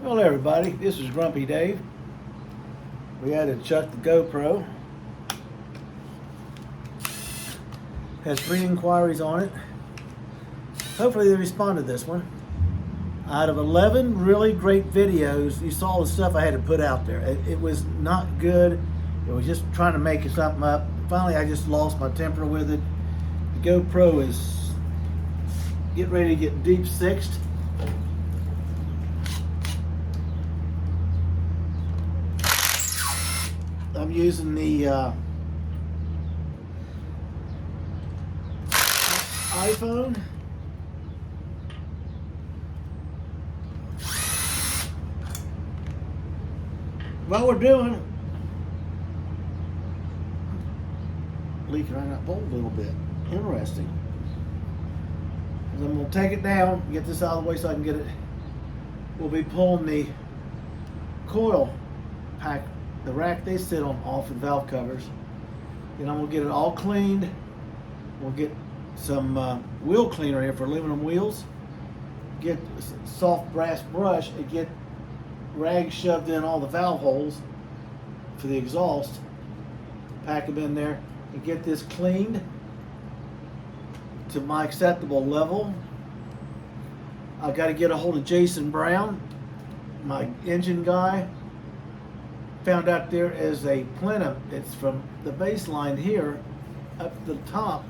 Well, everybody, this is Grumpy Dave. We had to chuck the GoPro. Has 3 inquiries on it. Hopefully they respond to this one. Out of 11 really great videos, you saw the stuff I had to put out there. It was not good. It was just trying to make something up. Finally, I just lost my temper with it. The GoPro is getting ready to get deep sixed. I'm using the iPhone. What we're doing, leaking around that bowl a little bit. Interesting. I'm going to take it down, get this out of the way so I can get it. We'll be pulling the coil pack, the rack they sit on, off, and valve covers. Then I'm going to get it all cleaned. We'll get some wheel cleaner here for aluminum wheels. Get a soft brass brush and get rags shoved in all the valve holes for the exhaust. Pack them in there and get this cleaned to my acceptable level. I've got to get a hold of Jason Brown, my engine guy. Found out there is a plenum. It's from the baseline here up to the top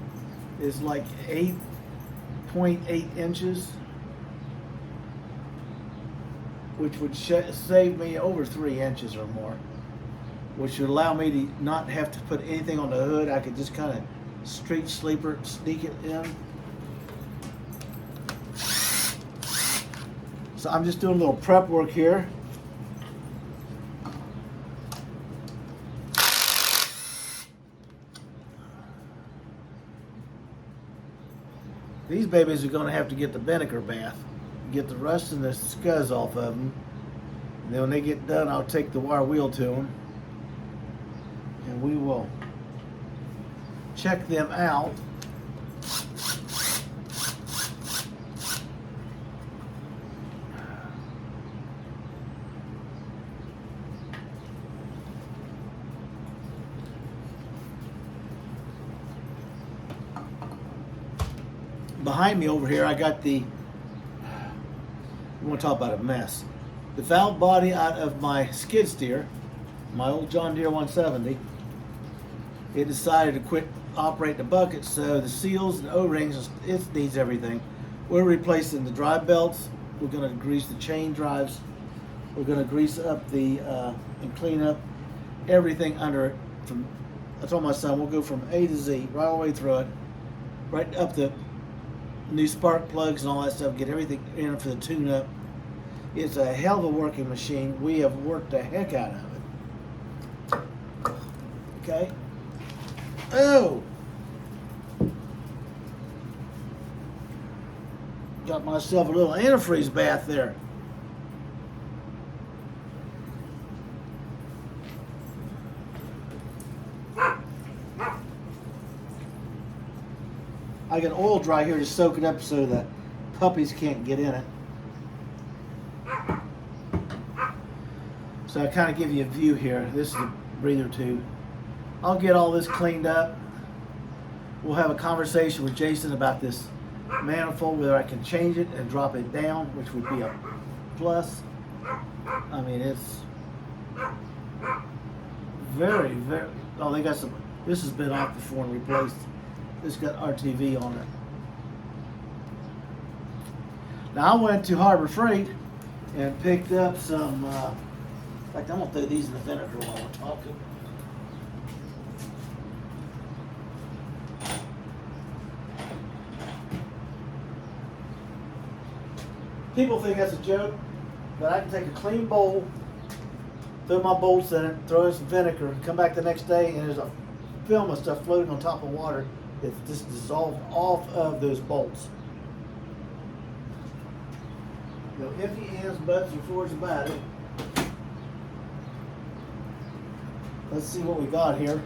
is like 8.8 inches, which would save me over 3 inches or more, which would allow me to not have to put anything on the hood. I could just kind of street sleeper, sneak it in. So I'm just doing a little prep work here. These babies are going to have to get the vinegar bath, get the rust and the scuzz off of them. And then when they get done, I'll take the wire wheel to them, and we will check them out. Behind me over here, I got the, we want to talk about a mess. The valve body out of my skid steer, my old John Deere 170, it decided to quit operating the bucket, so the seals and O-rings, it needs everything. We're replacing the drive belts. We're going to grease the chain drives. We're going to grease up the and clean up everything under it. I told my son we'll go from A to Z, right all the way through it, right up the new spark plugs and all that stuff, get everything in for the tune-up. It's a hell of a working machine. We have worked the heck out of it. Okay? Oh! Got myself a little antifreeze bath there. I got oil dry here to soak it up so the puppies can't get in it. So I kind of give you a view here. This is a breather tube. I'll get all this cleaned up. We'll have a conversation with Jason about this manifold, whether I can change it and drop it down, which would be a plus. I mean, it's very, very, oh, they got some, this has been off before and replaced. This got RTV on it. Now I went to Harbor Freight and picked up some, in fact I'm going to throw these in the vinegar while we're talking. People think that's a joke, but I can take a clean bowl, throw my bolts in it, throw in some vinegar, come back the next day and there's a film of stuff floating on top of water. It's just dissolved off of those bolts. No iffy ands, buts, or fours about it. Let's see what we got here.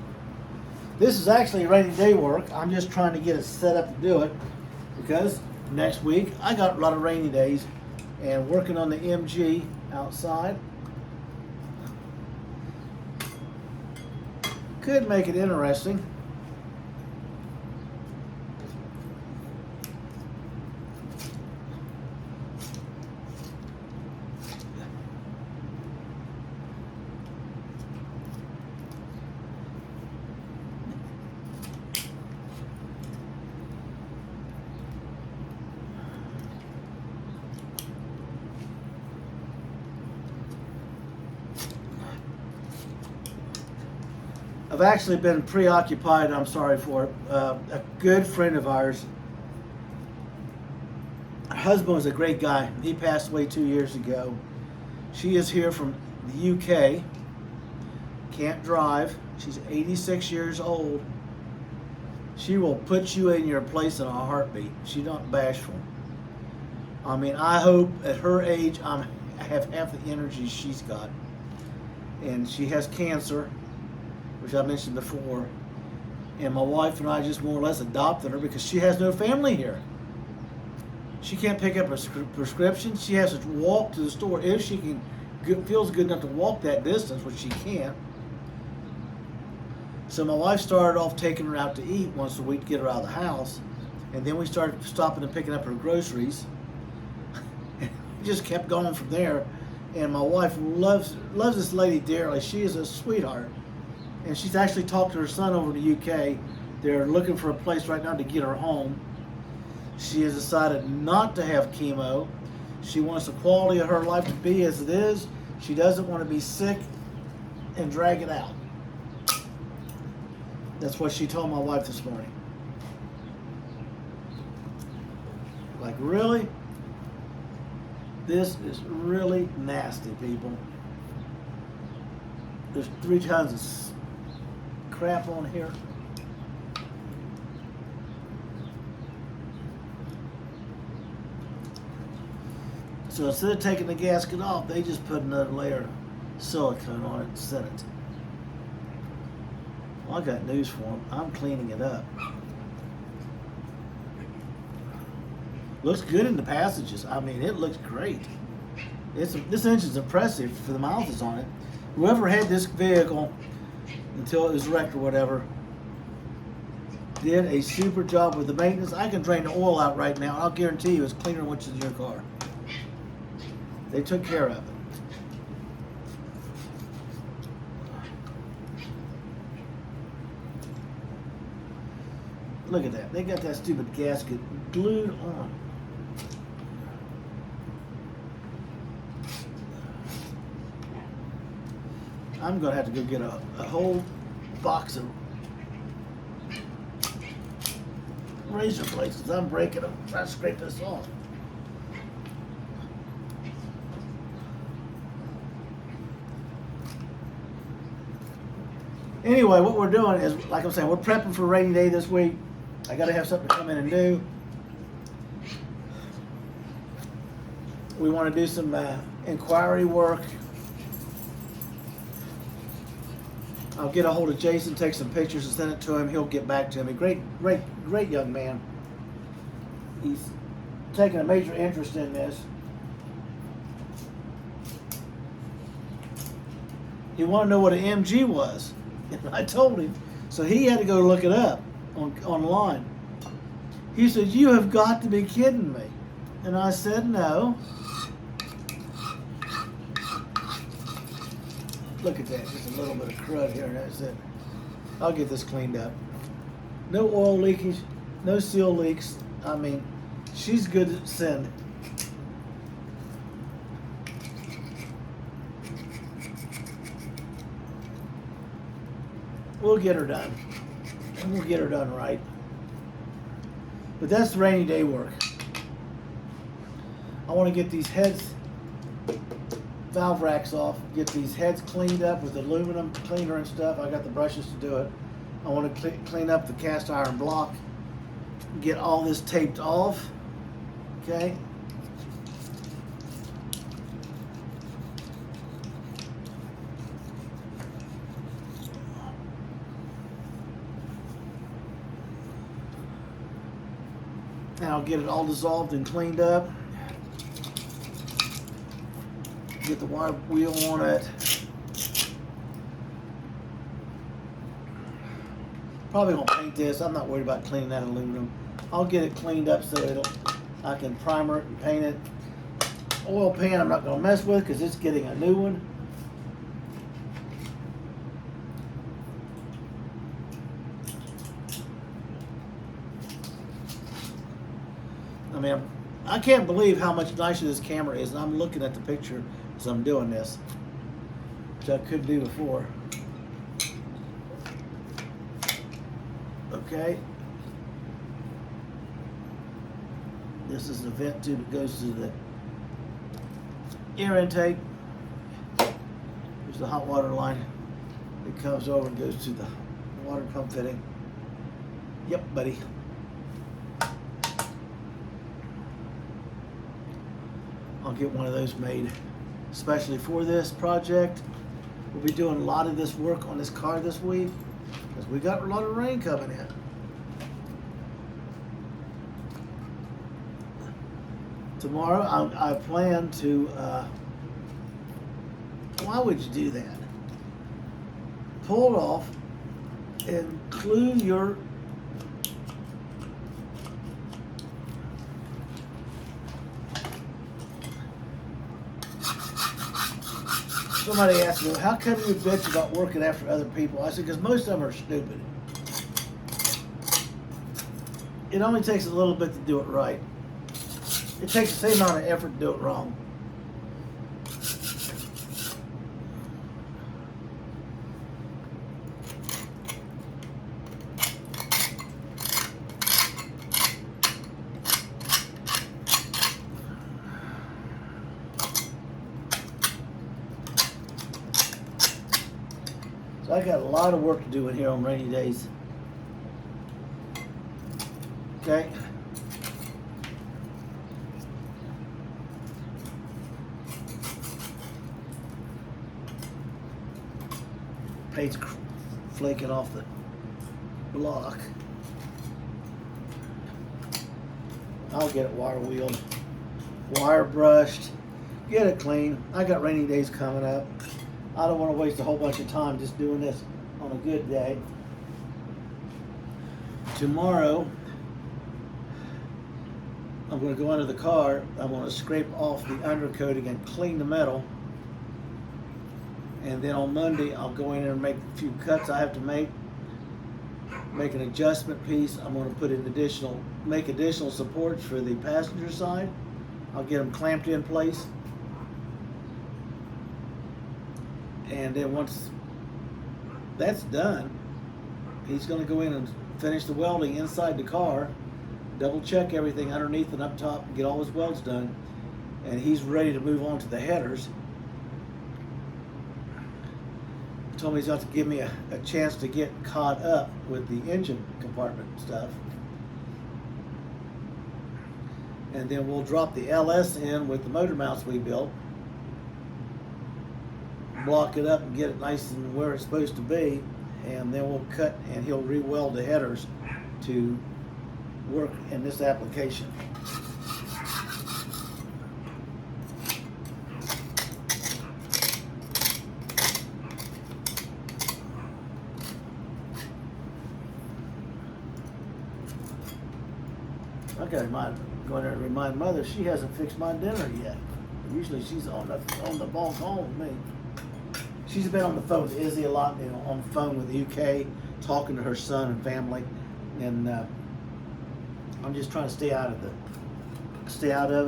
This is actually rainy day work. I'm just trying to get it set up to do it because next week I got a lot of rainy days and working on the MGB outside. Could make it interesting. I've actually been preoccupied, I'm sorry for it. A good friend of ours, her husband was a great guy. He passed away 2 years ago. She is here from the UK, can't drive. She's 86 years old. She will put you in your place in a heartbeat. She's not bashful. I mean, I hope at her age I have half the energy she's got. And she has cancer, which I mentioned before, and my wife and I just more or less adopted her because she has no family here. She can't pick up a prescription. She has to walk to the store if she feels good enough to walk that distance, which she can't. So my wife started off taking her out to eat once a week to get her out of the house, and then we started stopping and picking up her groceries. We just kept going from there, and my wife loves this lady dearly. She is a sweetheart. And she's actually talked to her son over in the UK. They're looking for a place right now to get her home. She has decided not to have chemo. She wants the quality of her life to be as it is. She doesn't want to be sick and drag it out. That's what she told my wife this morning. Like, really? This is really nasty, people. There's 3 tons of crap on here. So instead of taking the gasket off, they just put another layer of silicone on it and sent it. Well, I got news for them. I'm cleaning it up. Looks good in the passages. I mean, it looks great. This engine's impressive for the miles that's on it. Whoever had this vehicle until it was wrecked or whatever did a super job with the maintenance. I can drain the oil out right now, and I'll guarantee you it's cleaner than what's in your car. They took care of it. Look at that. They got that stupid gasket glued on. I'm going to have to go get a whole box of razor blades because I'm breaking them. Trying to scrape this off. Anyway, what we're doing is, like I'm saying, we're prepping for a rainy day this week. I got to have something to come in and do. We want to do some inquiry work. I'll get a hold of Jason, take some pictures and send it to him. He'll get back to me. Great young man. He's taking a major interest in this. He wanted to know what an MG was. And I told him. So he had to go look it up online. He said, "You have got to be kidding me." And I said, "No." Look at that, just a little bit of crud here, and that's it. I'll get this cleaned up. No oil leakage, no seal leaks. I mean, she's good to send. We'll get her done. And we'll get her done right. But that's the rainy day work. I want to get these heads, valve racks off, get these heads cleaned up with aluminum cleaner and stuff. I got the brushes to do it. I want to clean up the cast iron block, get all this taped off, okay? And I'll get it all dissolved and cleaned up. get the wire wheel on it. Probably gonna paint this. I'm not worried about cleaning that aluminum. I'll get it cleaned up so I can primer it and paint it. Oil pan I'm not gonna mess with because it's getting a new one. I mean, I can't believe how much nicer this camera is, and I'm looking at the picture as I'm doing this, which I couldn't do before. Okay. This is the vent tube that goes to the air intake. There's the hot water line. It comes over and goes to the water pump fitting. Yep, buddy. I'll get one of those made especially for this project. We'll be doing a lot of this work on this car this week because we got a lot of rain coming in. Tomorrow I plan to, why would you do that? Pull it off and glue your somebody asked me, how come you bitch about working after other people? I said, because most of them are stupid. It only takes a little bit to do it right. It takes the same amount of effort to do it wrong. So I got a lot of work to do in here on rainy days. Okay. Paint's flaking off the block. I'll get it wire wheeled, wire brushed, get it clean. I got rainy days coming up. I don't want to waste a whole bunch of time just doing this on a good day. Tomorrow, I'm going to go under the car. I'm going to scrape off the undercoating and clean the metal. And then on Monday, I'll go in and make a few cuts I have to make an adjustment piece. I'm going to put in make additional supports for the passenger side. I'll get them clamped in place. And then once that's done, he's going to go in and finish the welding inside the car, double check everything underneath and up top, and get all his welds done. And he's ready to move on to the headers. Told me he's got to give me a chance to get caught up with the engine compartment stuff. And then we'll drop the LS in with the motor mounts we built. Block it up and get it nice and where it's supposed to be. And then we'll cut and he'll re-weld the headers to work in this application. I gotta go in there and remind Mother she hasn't fixed my dinner yet. Usually she's on the ball calling with me. She's been on the phone with Izzy a lot, on the phone with the UK, talking to her son and family, and I'm just trying to stay out of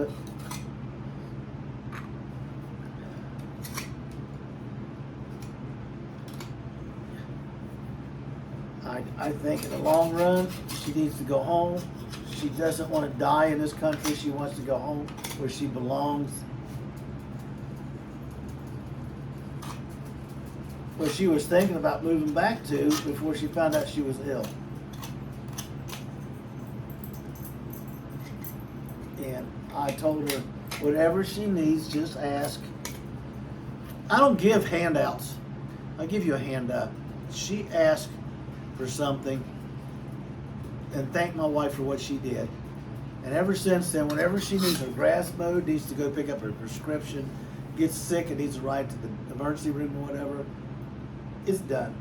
it. I think in the long run, she needs to go home. She doesn't want to die in this country. She wants to go home where she belongs. Where she was thinking about moving back to before she found out she was ill. And I told her, whatever she needs, just ask. I don't give handouts. I give you a handout. She asked for something and thank my wife for what she did. And ever since then, whenever she needs her grass mowed, needs to go pick up her prescription, gets sick and needs to ride to the emergency room or whatever, it's done.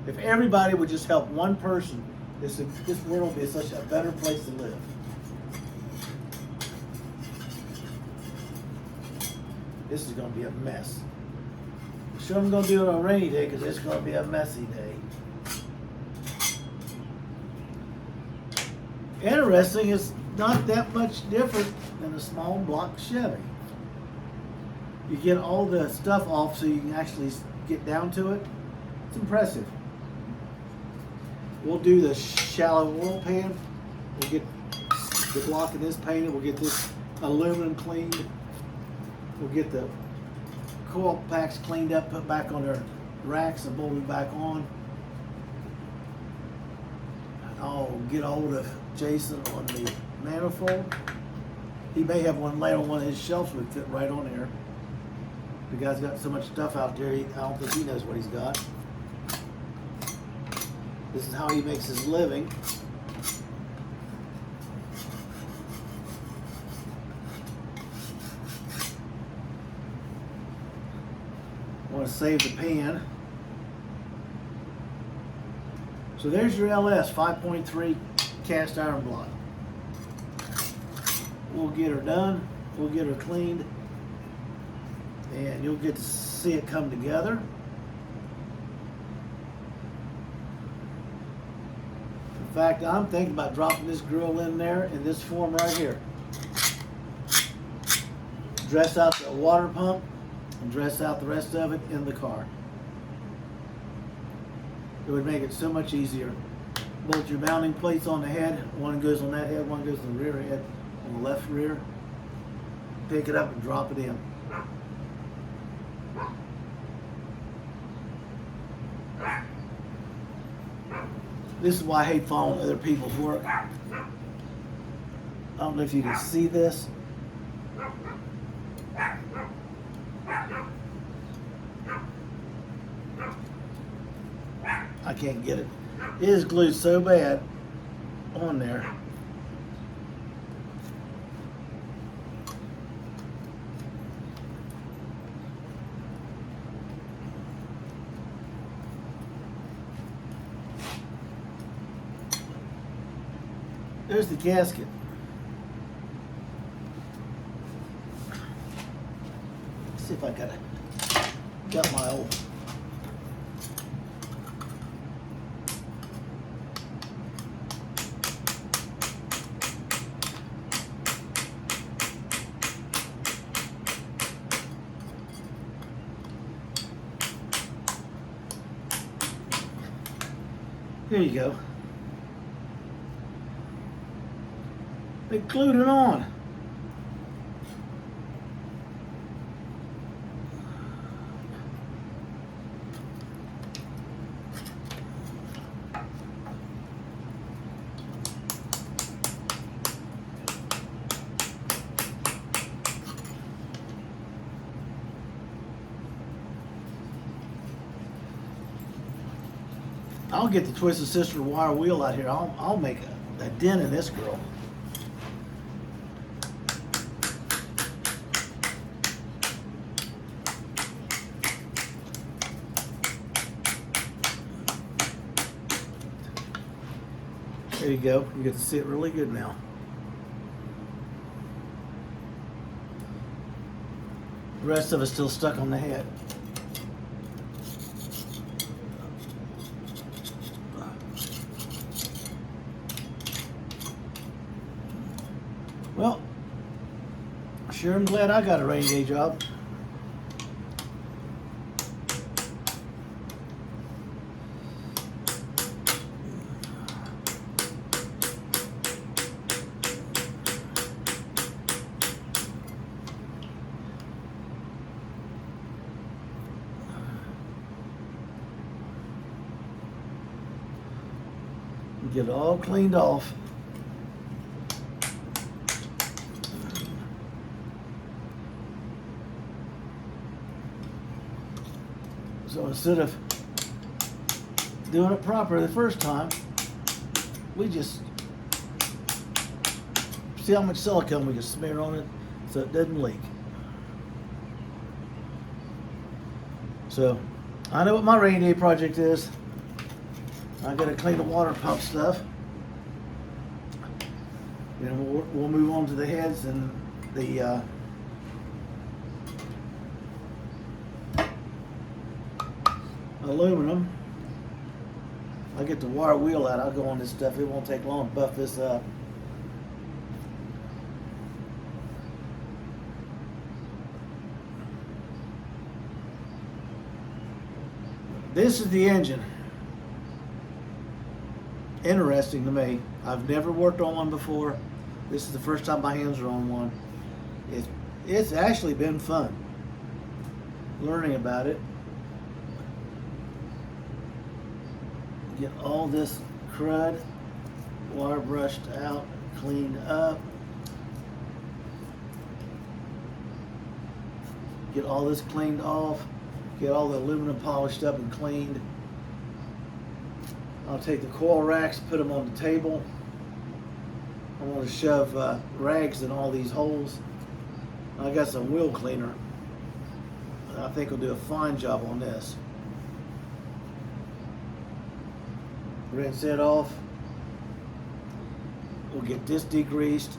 If everybody would just help one person, this world would be such a better place to live. This is going to be a mess. I'm sure I'm going to do it on a rainy day because it's going to be a messy day. Interesting, it's not that much different than a small block Chevy. You get all the stuff off so you can actually get down to it. It's impressive. We'll do the shallow oil pan. We'll get the block of this painted. We'll get this aluminum cleaned. We'll get the coil packs cleaned up, put back on their racks and bolted back on. I'll get a hold of Jason on the manifold. He may have one laid on one of his shelves would fit right on there. The guy's got so much stuff out there, I don't think he knows what he's got. This is how he makes his living. I want to save the pan. So there's your LS 5.3 cast iron block. We'll get her done. We'll get her cleaned. And you'll get to see it come together. In fact, I'm thinking about dropping this grill in there in this form right here. Dress out the water pump and dress out the rest of it in the car. It would make it so much easier. Bolt your mounting plates on the head. One goes on that head, one goes on the rear head, on the left rear. Pick it up and drop it in. This is why I hate following other people's work. I don't know if you can see this. I can't get it. It is glued so bad on there. There's the gasket. Let's see if I got my old. Here you go. They glued it on. I'll get the Twisted Sister wire wheel out here. I'll make a dent in this girl. There you go. You get to see it really good now. The rest of it's still stuck on the head. Well, sure am glad I got a rainy day job. Get it all cleaned off. So instead of doing it proper the first time, we just see how much silicone we can smear on it so it doesn't leak. So I know what my rainy day project is. I gotta clean the water pump stuff. Then we'll move on to the heads and the aluminum. I'll get the wire wheel out. I'll go on this stuff. It won't take long to buff this up. This is the engine. Interesting to me. I've never worked on one before. This is the first time my hands are on one. It's actually been fun learning about it. Get all this crud wire brushed out, cleaned up. Get all this cleaned off. Get all the aluminum polished up and cleaned. I'll take the coil racks, put them on the table. I want to shove rags in all these holes. I got some wheel cleaner. I think we'll do a fine job on this. Rinse it off. We'll get this degreased.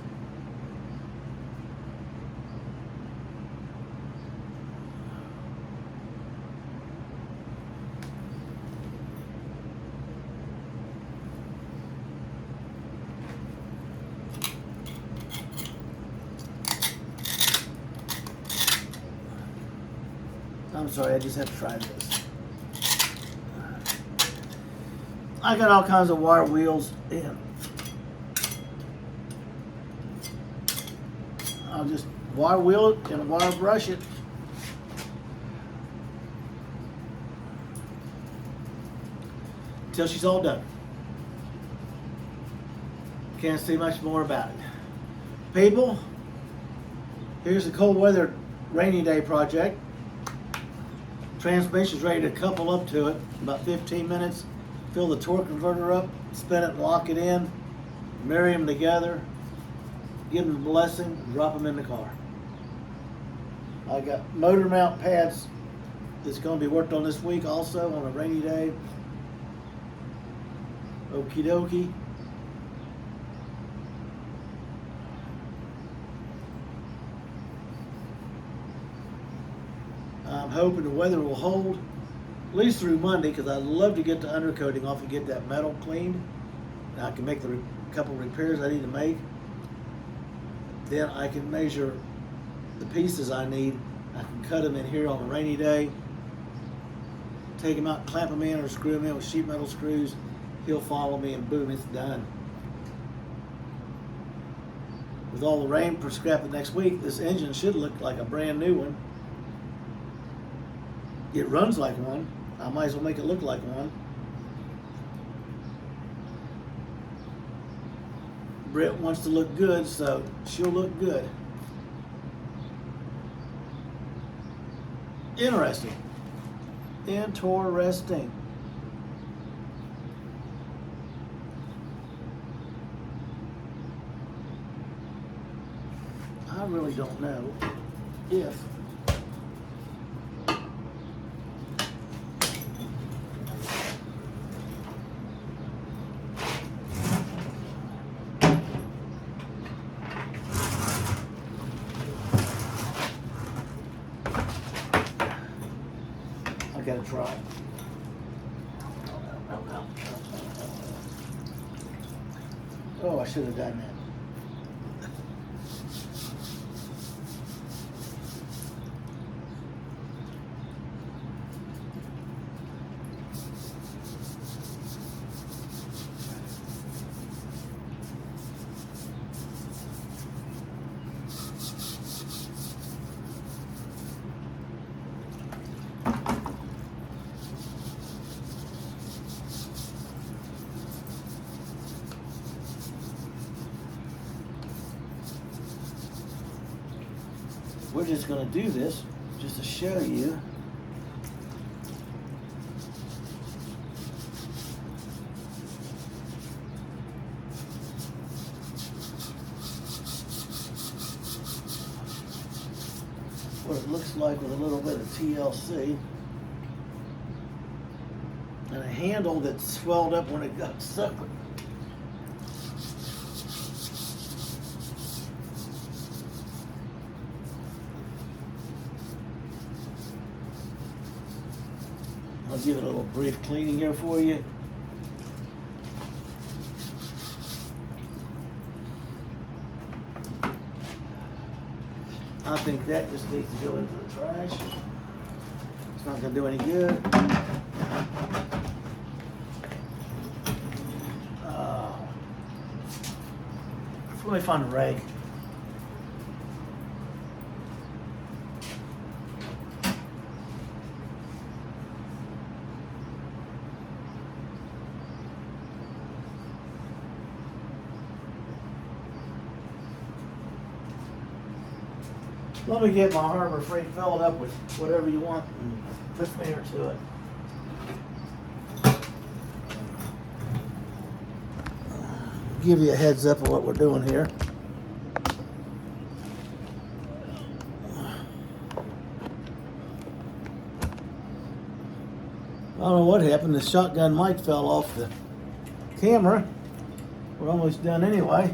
I'm sorry, I just have to try this. I got all kinds of wire wheels in. I'll just wire wheel it and wire brush it. Till she's all done. Can't say much more about it. People, here's the cold weather rainy day project. Transmission's ready to couple up to it. About 15 minutes. Fill the torque converter up, spin it and lock it in. Marry them together. Give them a blessing. Drop them in the car. I got motor mount pads that's going to be worked on this week also on a rainy day. Okie dokie. I'm hoping the weather will hold at least through Monday, because I'd love to get the undercoating off and get that metal cleaned. Now I can make the couple repairs I need to make. Then I can measure the pieces I need. I can cut them in here on a rainy day. Take them out, clamp them in, or screw them in with sheet metal screws. He'll follow me, and boom, it's done. With all the rain for scrapping next week, this engine should look like a brand new one. It runs like one. I might as well make it look like one. Britt wants to look good, so she'll look good. Interesting. Interesting. I really don't know if I gotta try. Oh, I should have done that. We're just going to do this just to show you. What it looks like with a little bit of TLC. and a handle that swelled up when it got stuck. I'll give it a little brief cleaning here for you. I think that just needs to go into the trash. It's not going to do any good. Let me find a rag. Let me get my Harbor Freight filled up with whatever you want and put me to it. Give you a heads up of what we're doing here. I don't know what happened. The shotgun mic fell off the camera. We're almost done anyway.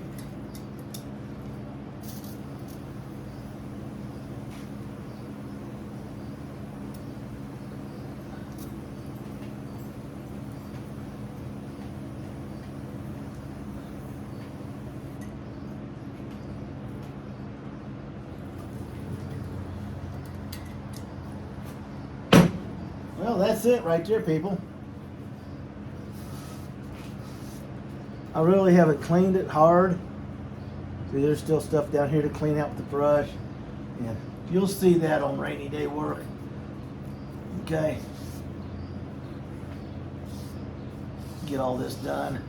Well, that's it right there, people. I really haven't cleaned it hard. See, there's still stuff down here to clean out with the brush. And you'll see that on rainy day work. Okay. Get all this done.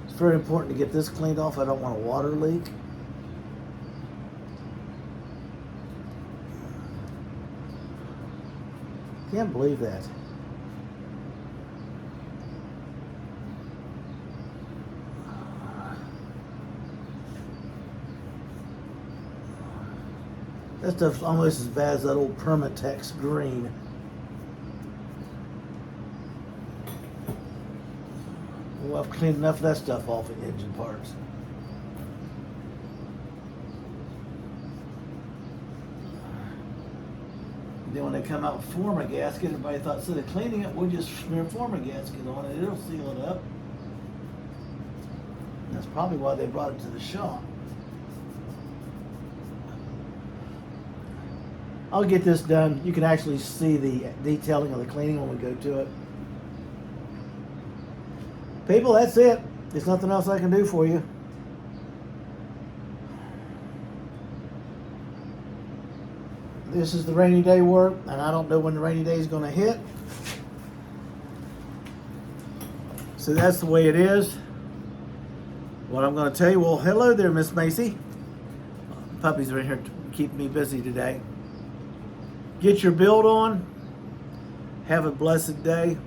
It's very important to get this cleaned off. I don't want a water leak. Can't believe that. That stuff's almost as bad as that old Permatex green. Well, I've cleaned enough of that stuff off in engine parts. Then when they come out with former gasket, everybody thought instead of cleaning it, we'll just smear former gasket on it. It'll seal it up. And that's probably why they brought it to the shop. I'll get this done. You can actually see the detailing of the cleaning when we go to it. People, that's it. There's nothing else I can do for you. This is the rainy day work, and I don't know when the rainy day is going to hit. So that's the way it is. What I'm going to tell you, well, hello there, Miss Macy. Puppies are in here to keep me busy today. Get your build on. Have a blessed day.